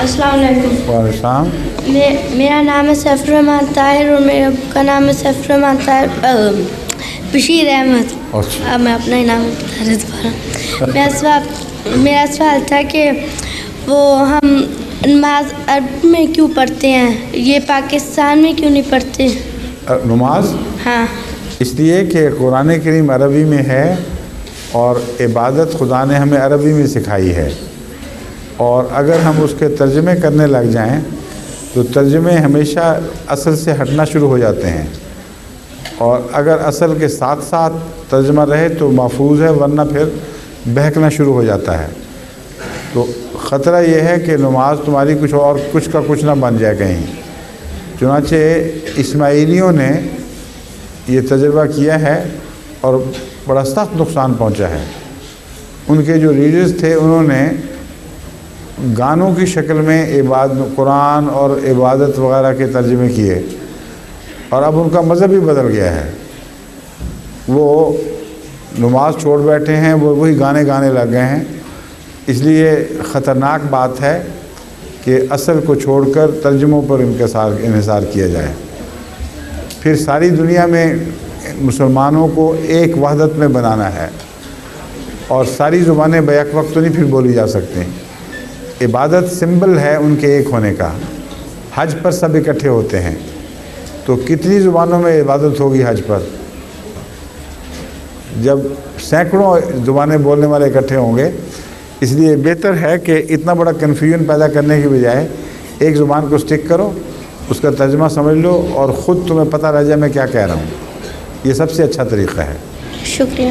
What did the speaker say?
السلام علیکم۔ وعلیکم السلام۔ میرا نام ہے سیف الرحمان طاہر اور میرے ابو کا نام ہے سیف الرحمان طاہر بشیر احمد۔ اب میں اپنا ہی نام بتا رہا تھا۔ میرا سوال تھا کہ وہ ہم نماز عربی میں کیوں پڑھتے ہیں، یہ پاکستان میں کیوں نہیں پڑھتے؟ نماز ہاں، اس لیے کہ قرآن کریم عربی میں ہے اور عبادت خدا نے ہمیں عربی میں سکھائی ہے، اور اگر ہم اس کے ترجمے کرنے لگ جائیں تو ترجمے ہمیشہ اصل سے ہٹنا شروع ہو جاتے ہیں، اور اگر اصل کے ساتھ ساتھ ترجمہ رہے تو محفوظ ہے، ورنہ پھر بہکنا شروع ہو جاتا ہے۔ تو خطرہ یہ ہے کہ نماز تمہاری کچھ اور کچھ کا کچھ نہ بن جائے کہیں۔ چنانچہ اسماعیلیوں نے یہ تجربہ کیا ہے اور بڑا سخت نقصان پہنچا ہے۔ ان کے جو ریڈرز تھے انہوں نے گانوں کی شکل میں قرآن اور عبادت وغیرہ کے ترجمے کیے، اور اب ان کا مذہب ہی بدل گیا ہے۔ وہ نماز چھوڑ بیٹھے ہیں، وہ وہی گانے گانے لگ گئے ہیں۔ اس لیے خطرناک بات ہے کہ اصل کو چھوڑ کر ترجموں پر انحصار کیا جائے۔ پھر ساری دنیا میں مسلمانوں کو ایک وحدت میں بنانا ہے، اور ساری زبانیں بیک وقت تو نہیں پھر بولی جا سکتی۔ عبادت سمبل ہے ان کے ایک ہونے کا۔ حج پر سب اکٹھے ہوتے ہیں، تو کتنی زبانوں میں عبادت ہوگی حج پر؟ جب سینکڑوں زبانیں بولنے والے اکٹھے ہوں گے۔ اس لیے بہتر ہے کہ اتنا بڑا کنفیوژن پیدا کرنے کی بجائے ایک زبان کو سٹک کرو، اس کا ترجمہ سمجھ لو، اور خود تمہیں پتہ رہ جائے میں کیا کہہ رہا ہوں۔ یہ سب سے اچھا طریقہ ہے۔ شکریہ۔